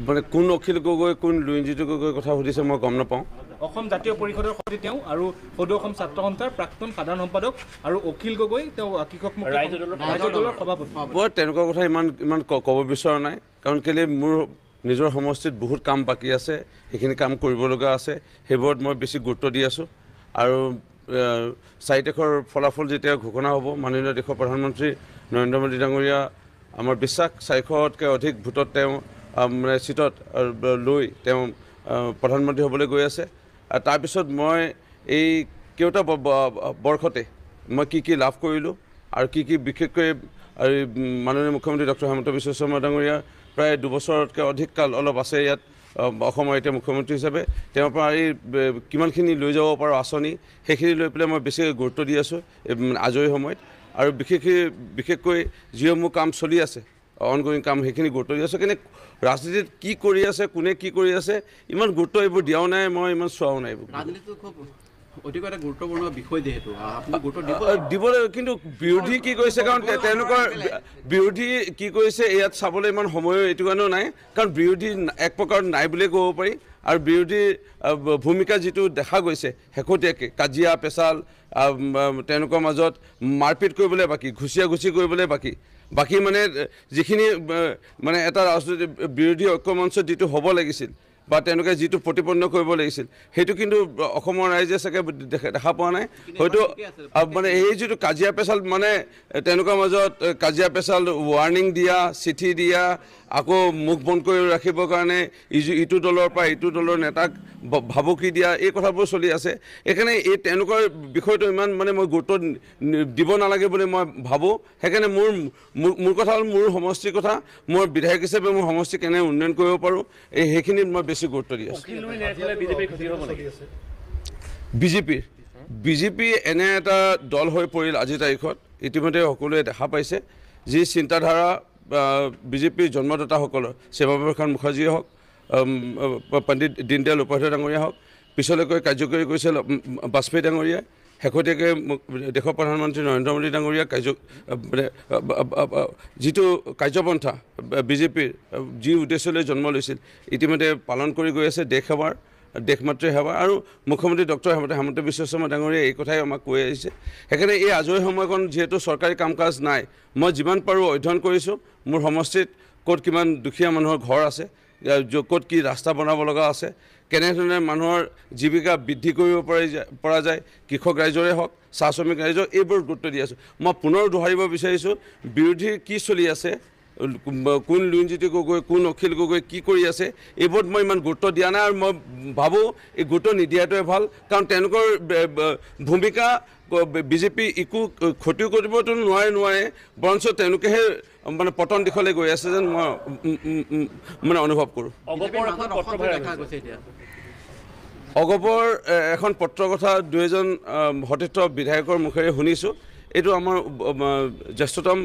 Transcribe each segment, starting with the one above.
মানে কোন অখিল গগৈ কোন লুইনজিৎ গগৈৰ কথা সুধিছে মই গম নাপাওঁ। অসম জাতীয় পৰিষদৰ সভাপতি তেওঁ আৰু সদৌ অসম ছাত্ৰ সন্থাৰ প্ৰাক্তন সাধাৰণ সম্পাদক আৰু অখিল গগৈ তেওঁ কৃষক মুক্তি ৰাইজৰ দলৰ সভাপতি। মই তেনেকুৱা কথা ইমান ক'ব বিচৰা নাই, কাৰণ কেলৈ মোৰ নিজৰ সমষ্টিত বহুত কাম বাকী আছে, সেইখিনি কাম কৰিব লগা আছে, সেইবোৰত মই বেছি গুৰুত্ব দি আছোঁ। আৰু 4 তাৰিখৰ ফলাফল যেতিয়া ঘোষণা হ'ব, মাননীয় দেশৰ প্ৰধানমন্ত্ৰী নৰেন্দ্ৰ মোদী ডাঙৰীয়া আমাৰ বিশ্বাস 400তকৈ অধিক ভোটত তেওঁ মানে চিটত লৈ তেওঁ প্ৰধানমন্ত্ৰী হ'বলৈ গৈ আছে। আৰু তাৰপিছত মই এই কেইটা বৰ্ষতে মই কি লাভ কৰিলোঁ আৰু কি বিশেষকৈ আৰু মাননীয় মুখ্যমন্ত্ৰী ডক্টৰ হিমন্ত বিশ্ব শৰ্মা ডাঙৰীয়া প্ৰায় 2 বছৰতকৈ অধিক কাল অলপ আছে ইয়াত অসমৰ এতিয়া মুখ্যমন্ত্ৰী হিচাপে, তেওঁৰ পৰা এই কিমানখিনি লৈ যাব পাৰোঁ আঁচনি, সেইখিনি লৈ পেলাই মই বেছিকৈ গুৰুত্ব দি আছোঁ আজৰি সময়ত। আৰু বিশেষকৈ যিসমূহ কাম চলি আছে অনগয়িং কাম, সেইখিনি গুৰুত্ব দি আছোঁ। কিন্তু ৰাজনীতিত কি কৰি আছে, কোনে কি কৰি আছে, ইমান গুৰুত্ব এইবোৰ দিয়াও নাই, মই ইমান চোৱাও নাই। ৰাজনীতিটো খুব অতিকৈ এটা গুৰুত্বপূৰ্ণ বিষয় যিহেতু আপুনি গুৰুত্ব দিব লাগিব, কিন্তু বিৰোধী কি কৰিছে, কাৰণ তেওঁলোকৰ বিৰোধী কি কৰিছে ইয়াত চাবলৈ ইমান সময়ো এইটো কাৰণেও নাই, কাৰণ বিৰোধী এক প্ৰকাৰ নাই বুলিয়ে ক'ব পাৰি। আৰু বিৰোধীৰ ভূমিকা যিটো দেখা গৈছে শেহতীয়াকৈ কাজিয়া পেচাল, তেওঁলোকৰ মাজত মাৰপিট কৰিবলৈ বাকী, ঘুচি কৰিবলৈ বাকী মানে যিখিনি মানে এটা ৰাজনৈতিক বিৰোধী ঐক্যমঞ্চত যিটো হ'ব লাগিছিল বা তেওঁলোকে যিটো প্ৰতিপন্ন কৰিব লাগিছিল, সেইটো কিন্তু অসমৰ ৰাইজে চাগে দেখা পোৱা নাই। হয়তো মানে এই যিটো কাজিয়া পেচাল, মানে তেওঁলোকৰ মাজত কাজিয়া পেচাল, ৱাৰ্ণিং দিয়া, চিঠি দিয়া, আকৌ মুখ বন্ধ কৰি ৰাখিবৰ কাৰণে ইটো দলৰ পৰা ইটো দলৰ নেতাক ভাবুকি দিয়া, এই কথাবোৰ চলি আছে। সেইকাৰণে এই তেওঁলোকৰ বিষয়টো ইমান মানে মই গুৰুত্ব দিব নালাগে বুলি মই ভাবোঁ। সেইকাৰণে মোৰ কথা হ'ল মোৰ সমষ্টিৰ কথা, মোৰ বিধায়ক হিচাপে মোৰ সমষ্টি কেনে উন্নয়ন কৰিব পাৰোঁ, সেইখিনিত মই বেছি গুৰুত্ব দি আছোঁ। বিজেপি এনে এটা দল হৈ পৰিল আজিৰ তাৰিখত, ইতিমধ্যে সকলোৱে দেখা পাইছে, যি চিন্তাধাৰা বিজেপিৰ জন্মদাতাসকলৰ, শ্যামাপ্ৰসাদ মুখাৰ্জীয়ে হওক, পণ্ডিত দীনদয়াল উপাধ্যায় ডাঙৰীয়া হওক, পিছলৈকৈ কাৰ্যকৰী কৰিছিল বাজপেয়ী ডাঙৰীয়াই, শেহতীয়াকৈ দেশৰ প্ৰধানমন্ত্ৰী নৰেন্দ্ৰ মোদী ডাঙৰীয়া যিটো কাৰ্যপন্থা বিজেপিৰ যি উদ্দেশ্যলৈ জন্ম লৈছিল, ইতিমধ্যে পালন কৰি গৈ আছে দেশ মাতৃৰ সেৱা। আৰু মুখ্যমন্ত্ৰী ডক্টৰ হিমন্ত বিশ্ব শৰ্মা ডাঙৰীয়াই এই কথাই আমাক কৈ আহিছে। সেইকাৰণে এই আজৰি সময়কণ যিহেতু চৰকাৰী কাম কাজ নাই, মই যিমান পাৰোঁ অধ্যয়ন কৰিছোঁ, মোৰ সমষ্টিত ক'ত কিমান দুখীয়া মানুহৰ ঘৰ আছে, ক'ত কি ৰাস্তা বনাব লগা আছে, কেনেধৰণে মানুহৰ জীৱিকা বৃদ্ধি কৰিব পৰা যায়, কৃষক ৰাইজৰে হওক, চাহ শ্ৰমিক ৰাইজৰ, এইবোৰ গুৰুত্ব দি আছোঁ। মই পুনৰ দোহাৰিব বিচাৰিছোঁ, বিৰোধীৰ কি চলি আছে, কোন লুইনজিৎ গগৈ, কোন অখিল গগৈ কি কৰি আছে, এইবোৰত মই ইমান গুৰুত্ব দিয়া নাই। আৰু মই ভাবোঁ এই গুৰুত্ব নিদিয়াটোৱে ভাল, কাৰণ তেওঁলোকৰ ভূমিকা বিজেপি একো ক্ষতিও কৰিবতো নোৱাৰে, বৰঞ্চ তেওঁলোকেহে মানে পতন দিশলৈ গৈ আছে যেন মই মানে অনুভৱ কৰোঁ। অগপৰ এখন পত্ৰৰ কথা 2জন সতীৰ্থ বিধায়কৰ মুখেৰে শুনিছোঁ। এইটো আমাৰ জ্যেষ্ঠতম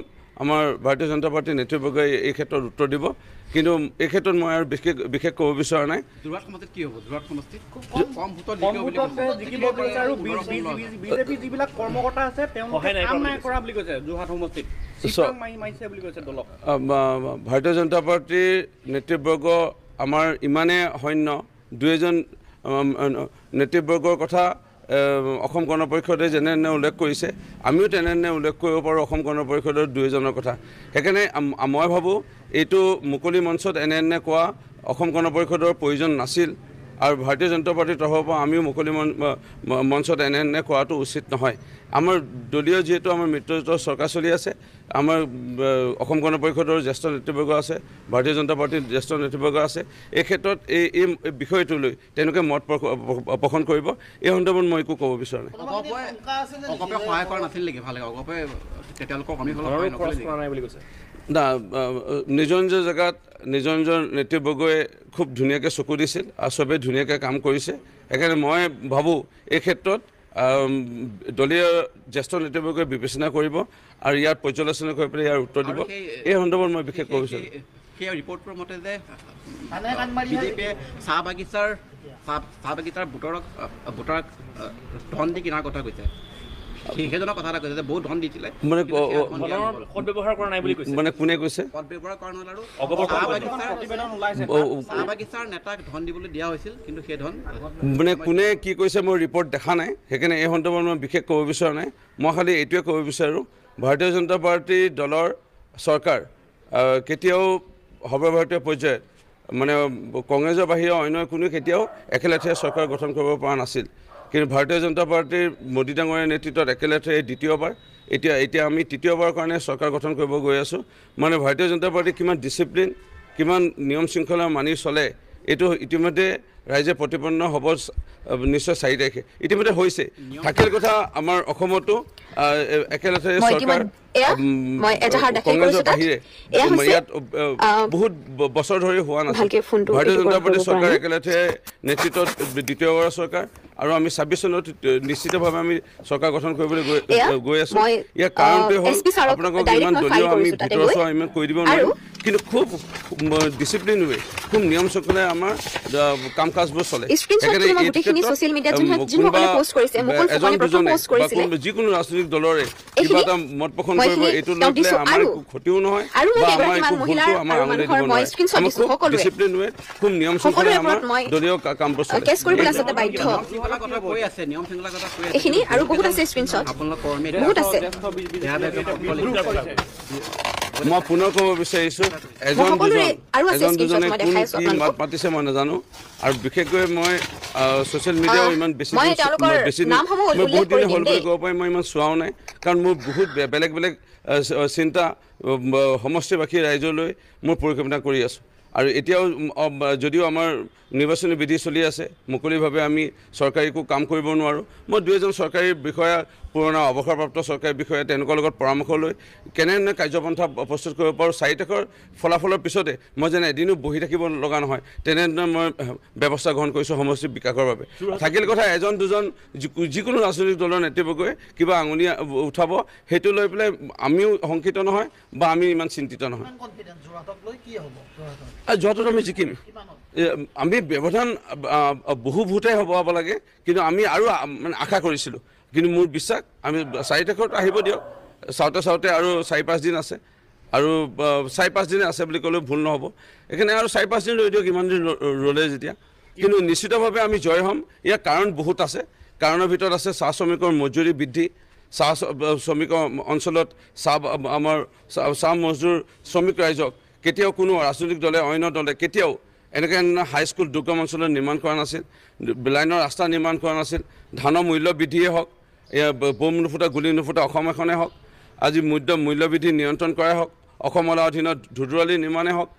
আমাৰ ভাৰতীয় জনতা পাৰ্টীৰ নেতৃবৰ্গই এই ক্ষেত্ৰত উত্তৰ দিব, কিন্তু এই ক্ষেত্ৰত মই আৰু বিশেষ ক'ব বিচৰা নাই। যোৰহাট সমষ্টিত কি হ'ব? যোৰহাট সমষ্টিত খুব কম ভোটত জিকিব পাৰিছে আৰু বিজেপি যিবিলাক কৰ্মকৰ্তা আছে তেওঁলোকে কাম নাই কৰা বুলি কৈছে যোৰহাট সমষ্টিত, মাৰিছে বুলি কৈছে দলক। ভাৰতীয় জনতা পাৰ্টীৰ নেতৃবৰ্গ আমাৰ ইমানে সৈন্য, 2জন নেতৃবৰ্গৰ কথা অসম গণ পৰিষদে যেনে উল্লেখ কৰিছে, আমিও তেনেধৰণে উল্লেখ কৰিব পাৰোঁ অসম গণ পৰিষদৰ 2জনৰ কথা। সেইকাৰণে মই ভাবোঁ এইটো মুকলি মঞ্চত এনে কোৱা অসম গণ পৰিষদৰ প্ৰয়োজন নাছিল, আৰু ভাৰতীয় জনতা পাৰ্টীৰ তৰফৰ পৰা আমিও মুকলি মঞ্চত এনে কোৱাটো উচিত নহয়। আমাৰ দলীয় যিহেতু আমাৰ মিত্ৰজোঁটৰ চৰকাৰ চলি আছে, আমাৰ অসম গণ পৰিষদৰ জ্যেষ্ঠ নেতৃবৰ্গ আছে, ভাৰতীয় জনতা পাৰ্টীৰ জ্যেষ্ঠ নেতৃবৰ্গ আছে, এই ক্ষেত্ৰত এই বিষয়টো লৈ তেওঁলোকে মত পোষণ কৰিব। এই সন্দৰ্ভত মই একো ক'ব বিচৰা নাই। সহায় কৰা নাছিল নেকি? ভালে অগপে তেওঁলোকৰ না, নিজৰ জেগাত নিজৰ নেতৃবৰ্গই খুব ধুনীয়াকৈ চকু দিছিল আৰু চবেই ধুনীয়াকৈ কাম কৰিছে। সেইকাৰণে মই ভাবোঁ এই ক্ষেত্ৰত দলীয় জ্যেষ্ঠ নেতৃবৰ্গই বিবেচনা কৰিব আৰু ইয়াৰ পৰ্যালোচনা কৰি পেলাই ইয়াৰ উত্তৰ দিব। এই সন্দৰ্ভত মই বিশেষ ক'ব বিচাৰোঁ। সেই ৰিপৰ্টটোৰ মতে যে বিজেপিয়ে চাহ বাগিচাৰ ভোটাৰক ধন দি কিনাৰ কথা কৈছে, সেইজনৰ কথা এটা কৈছে যে বহুত ধন দিছিলে মানে সদব্যৱহাৰ কৰা নাই বুলি কৈছে মানে কোনে কৈছে পদ ব্যৱহাৰ কৰা নহ'ল আৰু প্ৰতিবেদন ওলাইছে চাহ বাগিচাৰ নেতাক ধন দিবলৈ দিয়া হৈছিল কিন্তু সেই ধন মানে কোনে কি কৈছে মই ৰিপৰ্ট দেখা নাই সেইকাৰণে এই সন্দৰ্ভত মই বিশেষ ক'ব বিচৰা নাই মই খালি এইটোৱে ক'ব বিচাৰোঁ ভাৰতীয় জনতা পাৰ্টি দলৰ চৰকাৰ কেতিয়াও সৰ্বভাৰতীয় পৰ্যায়ত মানে কংগ্ৰেছৰ বাহিৰে অন্য কোনো কেতিয়াও একেলেঠাৰিয়ে চৰকাৰ গঠন কৰিব পৰা নাছিল কিন্তু ভাৰতীয় জনতা পাৰ্টিৰ মোদী ডাঙৰীয়াৰ নেতৃত্বত একেলেঠাৰিয়ে দ্বিতীয়বাৰ এতিয়া আমি তৃতীয়বাৰৰ কাৰণে চৰকাৰ গঠন কৰিব গৈ আছোঁ মানে ভাৰতীয় জনতা পাৰ্টি কিমান ডিচিপ্লিন কিমান নিয়ম শৃংখলা মানি চলে এইটো ইতিমধ্যে ৰাইজে প্ৰতিপন্ন হ'ব নিশ্চয় 4 তাৰিখে ইতিমধ্যে হৈছে থাকিল কথা আমাৰ অসমতো একেলেঠাৰিয়ে চৰকাৰ কংগ্ৰেছৰ বাহিৰে ইয়াত বহুত বছৰ ধৰি হোৱা নাছিল ভাৰতীয় জনতা পাৰ্টি চৰকাৰ একেলেঠাৰিয়ে নেতৃত্বত দ্বিতীয়বাৰৰ চৰকাৰ আৰু আমি 26 চনত নিশ্চিতভাৱে আমি চৰকাৰ গঠন কৰিবলৈ গৈ আছোঁ ইয়াৰ কাৰণটোৱে হ'ল আপোনালোকক ইমান দলীয় আমি ভিতৰৰ চোৱা ইমান কৈ দিব নোৱাৰোঁ কিন্তু খুব ডিচিপ্লিন ৱে খুব নিয়ম শৃংখলাৰে আমাৰ কাম কাজবোৰ চলে যিকোনো ৰাজনৈতিক দলৰে কিবা এটা মত পোষণ কৰিব এইটো লৈ পেলাই আমাৰ একো ক্ষতিও নহয় বা আমাৰ একো ভুলটো আমাৰ আঙুলি দিব নোৱাৰে আমাৰ খুব ডিচিপ্লিন ৱে খুব নিয়ম শৃংখলাৰে আমাৰ দলীয় কামবোৰ চলে নিয়ম শৃংখলা কথা কৈ এইখিনি আৰু বহুত আছে স্ক্ৰীনশ্বট আপোনালোক কৰ্মী বহুত আছে মই পুনৰ ক'ব বিচাৰিছোঁ এজন দুজনে কোন কি মাত মাতিছে মই নাজানো আৰু বিশেষকৈ মই ছ'চিয়েল মিডিয়াও ইমান বেছি মই বহুত দিনে হ'ল বুলি ক'ব পাৰি মই ইমান চোৱাও নাই কাৰণ মোৰ বহুত বেলেগ বেলেগ চিন্তা সমষ্টিবাসী ৰাইজলৈ মোৰ পৰিকল্পনা কৰি আছোঁ আৰু এতিয়াও যদিও আমাৰ নিৰ্বাচনী বিধি চলি আছে মুকলিভাৱে আমি চৰকাৰী একো কাম কৰিব নোৱাৰোঁ মই 2 চৰকাৰী বিষয়া পুৰণা অৱসৰপ্ৰাপ্ত চৰকাৰী বিষয়া তেওঁলোকৰ লগত পৰামৰ্শ লৈ কেনেধৰণে কাৰ্যপন্থা প্ৰস্তুত কৰিব পাৰোঁ 4 তাৰিখৰ ফলাফলৰ পিছতে মই যেনে এদিনো বহি থাকিব লগা নহয় তেনেধৰণে মই ব্যৱস্থা গ্ৰহণ কৰিছোঁ সমষ্টি বিকাশৰ বাবে থাকিল কথা এজন দুজন যিকোনো ৰাজনৈতিক দলৰ নেতৃবৰ্গই কিবা আঙুলি উঠাব সেইটো লৈ পেলাই আমিও শংকিত নহয় বা আমি ইমান চিন্তিত নহয় যোৱাটোত আমি জিকিম আমি ব্যৱধান বহু ভোটে হ'ব লাগে কিন্তু আমি আৰু মানে আশা কৰিছিলোঁ কিন্তু মোৰ বিশ্বাস আমি 4 তাৰিখত আহিব দিয়ক চাওঁতে আৰু 4-5 দিন আছে আৰু 4-5 দিন আছে বুলি ক'লেও ভুল নহ'ব এইখিনি আৰু 4-5 দিন ৰৈ দিয়ক ইমান দিন ৰ'লে যেতিয়া কিন্তু নিশ্চিতভাৱে আমি জয় হ'ম ইয়াৰ কাৰণ বহুত আছে কাৰণৰ ভিতৰত আছে চাহ শ্ৰমিকৰ মজুৰি বৃদ্ধি চাহ শ্ৰমিকৰ অঞ্চলত আমাৰ চাহ মজদুৰ শ্ৰমিক ৰাইজক কেতিয়াও কোনো ৰাজনৈতিক দলে অন্য দলে কেতিয়াও এনেকৈ হাইস্কুল দুৰ্গম অঞ্চলত নিৰ্মাণ কৰা নাছিল লাইনৰ ৰাস্তা নিৰ্মাণ কৰা নাছিল ধানৰ মূল্য বৃদ্ধিয়ে হওক এয়া বম নুফুটা গুলি নুফুটা অসম এখনে হওক আজি মূল্যবৃদ্ধি নিয়ন্ত্ৰণ কৰাই হওক অসমৰ অধীনত ধুদুৱালি নিৰ্মাণে হওক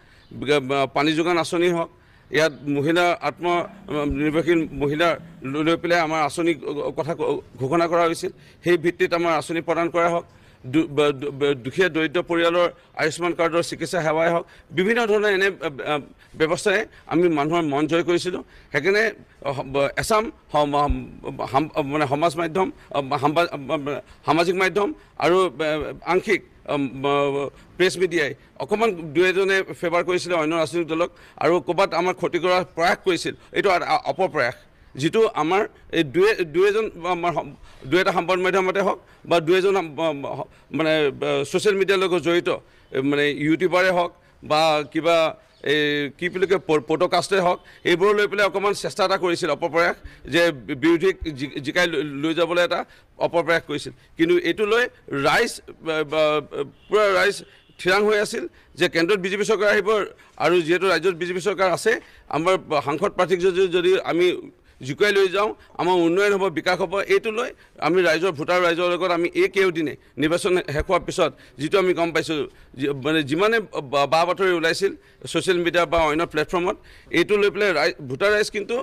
পানী যোগান আঁচনি হওক ইয়াত মহিলা আত্মনিৰ্ভৰশীল মহিলাৰ লৈ পেলাই আমাৰ আঁচনি কথা ঘোষণা কৰা হৈছিল সেই ভিত্তিত আমাৰ আঁচনি প্ৰদান কৰা হওক দুখীয়া দৰিদ্ৰ পৰিয়ালৰ আয়ুষ্মান কাৰ্ডৰ চিকিৎসা সেৱাই হওক বিভিন্ন ধৰণৰ এনে ব্যৱস্থাৰে আমি মানুহৰ মন জয় কৰিছিলোঁ সেইকাৰণে এছাম মানে সামাজিক মাধ্যম আৰু আংশিক প্ৰেছ মিডিয়াই অকণমান 2-এজনে ফেভাৰ কৰিছিলে অন্য ৰাজনৈতিক দলক আৰু ক'ৰবাত আমাৰ ক্ষতি কৰাৰ প্ৰয়াস কৰিছিল এইটো অপপ্ৰয়াস যিটো আমাৰ এই দুই-এটা সংবাদ মাধ্যমতে হওক বা 2-এজন মানে ছ'চিয়েল মিডিয়াৰ লগত জড়িত মানে ইউটিউবাৰে হওক বা কিবা এই কি বুলি কয় পডকাষ্টে হওক এইবোৰৰ লৈ পেলাই অকণমান চেষ্টা এটা কৰিছিল অপপ্ৰয়াস যে বিৰোধীক জিকাই লৈ যাবলৈ এটা অপপ্ৰয়াস কৰিছিল কিন্তু এইটো লৈ ৰাইজ পূৰা ৰাইজ থিৰাং হৈ আছিল যে কেন্দ্ৰত বিজেপি চৰকাৰ আহিব আৰু যিহেতু ৰাজ্যত বিজেপি চৰকাৰ আছে আমাৰ সাংসদ প্ৰাৰ্থীক যদি আমি জুকাই লৈ যাওঁ আমাৰ উন্নয়ন হ'ব বিকাশ হ'ব এইটো লৈ আমি ভোটাৰ ৰাইজৰ লগত আমি কেইদিনে নিৰ্বাচন শেষ হোৱাৰ পিছত যিটো আমি গম পাইছোঁ মানে যিমানে বা বাতৰি ওলাইছিল ছ'চিয়েল মিডিয়া বা অন্য প্লেটফৰ্মত এইটো লৈ পেলাই ভোটাৰ ৰাইজ কিন্তু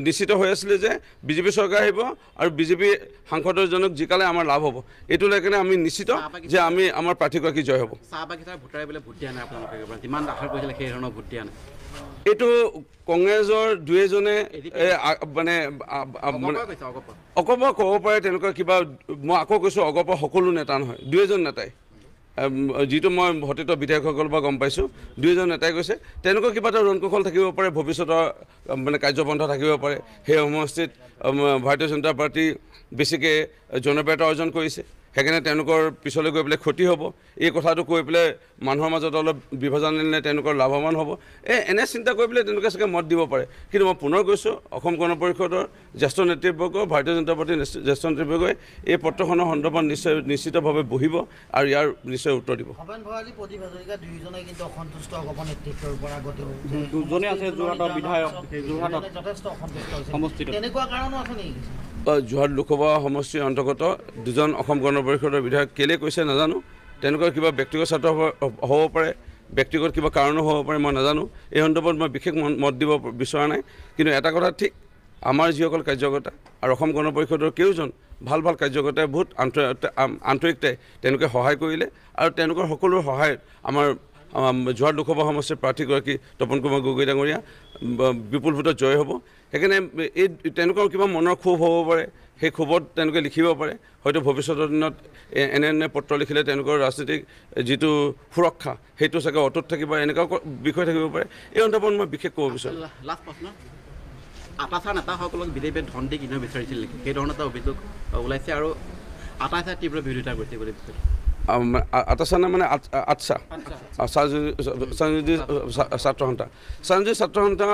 নিশ্চিত হৈ আছিলে যে বিজেপি চৰকাৰ আহিব আৰু বিজেপি সাংসদজনক জিকালে আমাৰ লাভ হ'ব এইটো লৈ কেনে আমি নিশ্চিত যে আমি আমাৰ প্ৰাৰ্থীগৰাকী জয় হ'ব চাহ বাগিচাৰ ভোটাৰে বোলে ভোট দিয়া নাই আপোনালোকে যিমান আশা কৰিছিলে সেই ধৰণৰ ভোট দিয়া নাই এইটো কংগ্ৰেছৰ 2-এজনে মানে অগপ ক'ব পাৰে তেনেকুৱা কিবা মই আকৌ কৈছোঁ অগপ সকলো নেতা নহয় 2-এজন নেতাই যিটো মই ভতিত বিধায়কসকলৰ পৰা গম পাইছোঁ, দুয়োজন নেতাই কৈছে তেনেকুৱা কিবা এটা ৰণকৌশল থাকিব পাৰে, ভৱিষ্যতৰ মানে কাৰ্যপন্থা থাকিব পাৰে। সেই সমষ্টিত ভাৰতীয় জনতা পাৰ্টি বেছিকৈ জনপ্ৰিয়তা অৰ্জন কৰিছে, সেইকাৰণে তেওঁলোকৰ পিছলৈ গৈ পেলাই ক্ষতি হ'ব। এই কথাটো কৈ পেলাই মানুহৰ মাজত অলপ বিভাজন আনিলে তেওঁলোকৰ লাভৱান হ'ব, এনে চিন্তা কৰি পেলাই তেওঁলোকে চাগে মত দিব পাৰে। কিন্তু মই পুনৰ কৈছোঁ, অসম গণ পৰিষদৰ জ্যেষ্ঠ নেতৃবৰ্গ, ভাৰতীয় জনতা পাৰ্টীৰ জ্যেষ্ঠ নেতৃবৰ্গই এই পত্ৰখনৰ সন্দৰ্ভত নিশ্চিতভাৱে বহিব আৰু ইয়াৰ নিশ্চয় উত্তৰ দিব। ভূপেন ভৰালী, প্ৰদীপ হাজৰিকা দুয়োজনে কিন্তু অসন্তুষ্ট অগপ নেতৃত্বৰ পৰা আগতেও দুজনে আছে যোৰহাটৰ বিধায়ক, যোৰহাটত যথেষ্ট অসন্তুষ্ট সমষ্টিত তেনেকুৱা কাৰণো আছে নেকি? যোৰহাট লোকসভা সমষ্টিৰ অন্তৰ্গত দুজন অসম গণ পৰিষদৰ বিধায়ক কেলৈ কৈছে নাজানো, তেওঁলোকৰ কিবা ব্যক্তিগত স্বাৰ্থ হ'ব পাৰে, ব্যক্তিগত কিবা কাৰণো হ'ব পাৰে, মই নাজানো। এই সন্দৰ্ভত মই বিশেষ মত দিব বিচৰা নাই। কিন্তু এটা কথা ঠিক, আমাৰ যিসকল কাৰ্যকৰ্তা আৰু অসম গণ পৰিষদৰ কেইজন ভাল ভাল কাৰ্যকৰ্তাই বহুত আন্তৰিকতাই তেওঁলোকে সহায় কৰিলে আৰু তেওঁলোকৰ সকলো সহায়ত আমাৰ যোৰহাট লোকসভা সমষ্টিৰ প্ৰাৰ্থীগৰাকী তপন কুমাৰ গগৈ ডাঙৰীয়া বিপুল ভোটত জয় হ'ব। সেইকাৰণে এই তেওঁলোকৰ কিবা মনৰ ক্ষোভ হ'ব পাৰে, সেই ক্ষোভত তেওঁলোকে লিখিব পাৰে। হয়তো ভৱিষ্যতৰ দিনত এনে পত্ৰ লিখিলে তেওঁলোকৰ ৰাজনৈতিক যিটো সুৰক্ষা সেইটো চাগে অটুট থাকিব, এনেকুৱা বিষয় থাকিব পাৰে। এই সন্দৰ্ভত মই বিশেষ ক'ব বিচাৰোঁ। লাষ্ট প্ৰশ্ন, আটাচাৰ নেতাসকলক বিজেপিয়ে ধন দি কিনিব বিচাৰিছিল নেকি? সেই ধৰণৰ এটা অভিযোগ ওলাইছে আৰু আটাচাৰ তীব্ৰ বিৰোধিতা কৰিছে বুলি আটাচা মানে আটচা ছাত্ৰ সন্থা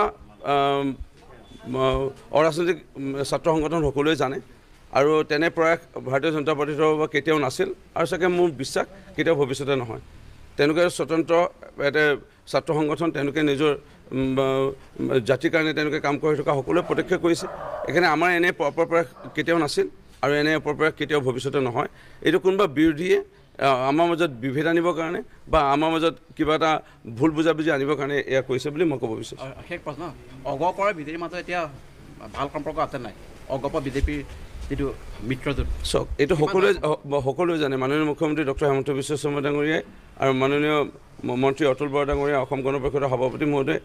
অৰাজনৈতিক ছাত্ৰ সংগঠন সকলোৱে জানে আৰু তেনে প্ৰয়াস ভাৰতীয় জনতা পাৰ্টীৰ পৰা কেতিয়াও নাছিল আৰু চাগে মোৰ বিশ্বাস কেতিয়াও ভৱিষ্যতে নহয়। তেওঁলোকে স্বতন্ত্ৰ এটা ছাত্ৰ সংগঠন, তেওঁলোকে নিজৰ জাতিৰ কাৰণে তেওঁলোকে কাম কৰি থকা সকলোৱে প্ৰত্যক্ষ কৰিছে। এইকাৰণে আমাৰ এনে অপপ্ৰয়াস কেতিয়াও নাছিল আৰু এনে অপপ্ৰয়াস কেতিয়াও ভৱিষ্যতে নহয়। এইটো কোনোবা বিৰোধীয়ে আমাৰ মাজত বিভেদ আনিবৰ কাৰণে বা আমাৰ মাজত কিবা এটা ভুল বুজাবুজি আনিবৰ কাৰণে এয়া কৰিছে বুলি মই ক'ব বিচাৰোঁ। শেষ প্ৰশ্ন, অগপ আৰু বিজেপিৰ মাজত এতিয়া ভাল সম্পৰ্ক আছে নাই? অগপ বিজেপিৰ যিটো মিত্ৰজোঁট, চাওক এইটো সকলোৱে জানে। মাননীয় মুখ্যমন্ত্ৰী ডক্টৰ হিমন্ত বিশ্ব শৰ্মা ডাঙৰীয়াই আৰু মাননীয় মন্ত্ৰী অতুল বৰা ডাঙৰীয়া, অসম গণ পৰিষদৰ সভাপতি মহোদয়,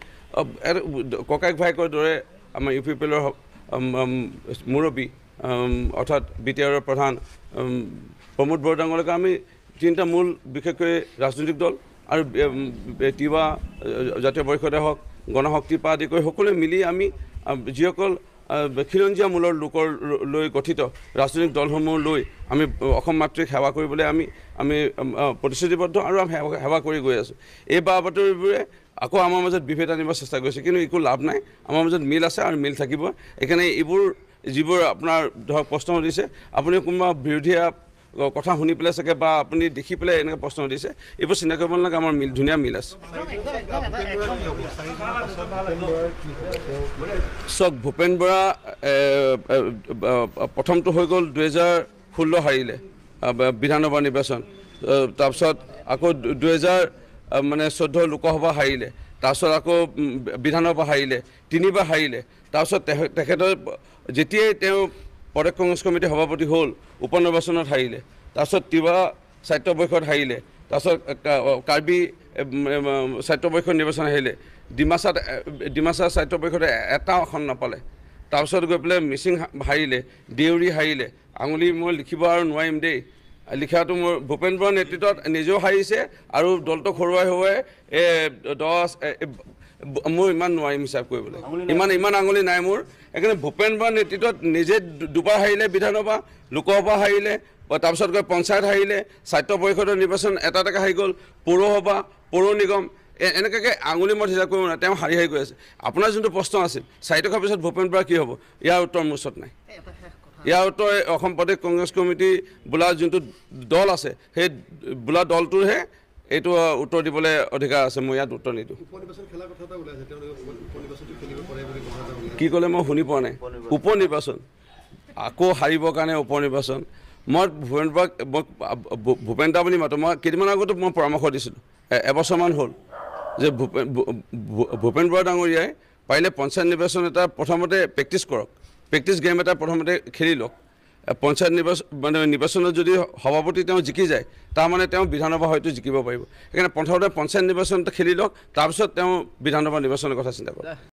ককায়েক ভায়েকৰ দৰে আমাৰ ইউ পি পি এলৰ মুৰব্বী অৰ্থাৎ বি টি আৰৰ প্ৰধান প্ৰমোদ বৰা ডাঙৰীয়াকে আমি তিনিটা মূল বিশেষকৈ ৰাজনৈতিক দল আৰু তিৱা জাতীয় পৰিষদে হওক, গণশক্তিৰ পৰা আদি কৰি সকলোৱে মিলি আমি যিসকল খিলঞ্জীয়া মূলৰ লোকৰ লৈ গঠিত ৰাজনৈতিক দলসমূহ লৈ আমি অসম মাতৃক সেৱা কৰিবলৈ আমি প্ৰতিশ্ৰুতিবদ্ধ আৰু আমি সেৱা কৰি গৈ আছোঁ। এই বা বাতৰিবোৰে আকৌ আমাৰ মাজত বিভেদ আনিব চেষ্টা কৰিছে, কিন্তু একো লাভ নাই। আমাৰ মাজত মিল আছে আৰু মিল থাকিব। সেইকাৰণে এইবোৰ যিবোৰ আপোনাৰ ধৰক প্ৰশ্ন সুধিছে, আপুনি কোনোবা বিৰোধীয়া কথা শুনি পেলাই চাগে বা আপুনি দেখি পেলাই এনেকৈ প্ৰশ্ন সুধিছে, এইবোৰ চিন্তা কৰিব নালাগে। আমাৰ ধুনীয়া মিল আছে। চাওক, ভূপেন বৰা প্ৰথমটো হৈ গ'ল 2016 হাৰিলে বিধানসভা নিৰ্বাচন, তাৰপিছত আকৌ 2014 লোকসভা হাৰিলে, তাৰপিছত আকৌ বিধানসভা হাৰিলে, 3 বাৰ হাৰিলে। তাৰপিছত তেখেতৰ যেতিয়াই তেওঁ প্ৰদেশ কংগ্ৰেছ কমিটিৰ সভাপতি হ'ল, উপ নিৰ্বাচনত হাৰিলে, তাৰপিছত তিৱা স্বায়ত্ব পৰিষদ হাৰিলে, তাৰপিছত কাৰ্বি স্বায়ত্ব পৰিষদ নিৰ্বাচন হাৰিলে, ডিমাচা স্বায়ত্ব পৰিষদে এটা আসন নাপালে, তাৰপিছত গৈ পেলাই মিচিং হাৰিলে, দেউৰী হাৰিলে। আঙুলি মই লিখিব আৰু নোৱাৰিম দেই, লিখাটো মোৰ ভূপেন বৰাৰ নেতৃত্বত নিজেও হাৰিছে আৰু দলটোক হৰুৱাই মোৰ ইমান নোৱাৰিম হিচাপ কৰিবলৈ, ইমান আঙুলি নাই মোৰ। সেইকাৰণে ভূপেন বৰাৰ নেতৃত্বত নিজে দুবাৰ হাৰিলে, বিধানসভা লোকসভা হাৰিলে, তাৰপিছত গৈ পঞ্চায়ত হাৰিলে, স্বায়ত্ব পৰিষদৰ নিৰ্বাচন এটাকে হাৰি গ'ল, পৌৰসভা, পৌৰ নিগম, এনেকুৱাকৈ আঙুলি মত হিচাপ কৰিব নোৱাৰে। তেওঁ হাৰি গৈ আছে। আপোনাৰ যোনটো প্ৰশ্ন আছিল 4 টকাৰ পিছত ভূপেন বৰা কি হ'ব, ইয়াৰ উত্তৰ মোৰ ওচৰত নাই। ইয়াৰ উত্তৰ অসম প্ৰদেশ কংগ্ৰেছ কমিটি বোলা যোনটো দল আছে, সেই বোলা দলটোৰহে এইটো উত্তৰ দিবলৈ অধিকাৰ আছে। মই ইয়াত উত্তৰ নিদিওঁ। কি ক'লে মই শুনি পোৱা নাই। উপ নিৰ্বাচন আকৌ হাৰিবৰ কাৰণে উপ নিৰ্বাচন। মই ভূপেন দা বুলি মাতোঁ। মই কেইদিনমান আগতো মই পৰামৰ্শ দিছিলোঁ, এবছৰমান হ'ল, যে ভূপেন বৰা ডাঙৰীয়াই পাৰিলে পঞ্চায়ত নিৰ্বাচন এটা প্ৰথমতে প্ৰেক্টিছ কৰক, প্ৰেক্টিছ গেম এটা প্ৰথমতে খেলি লওক। পঞ্চায়ত নিৰ্বাচনত যদি সভাপতি তেওঁ জিকি যায়, তাৰমানে তেওঁ বিধানসভা হয়তো জিকিব পাৰিব। সেইকাৰণে প্ৰথমতে পঞ্চায়ত নিৰ্বাচন খেলি লওক, তাৰপিছত তেওঁ বিধানসভা নিৰ্বাচনৰ কথা চিন্তা কৰক।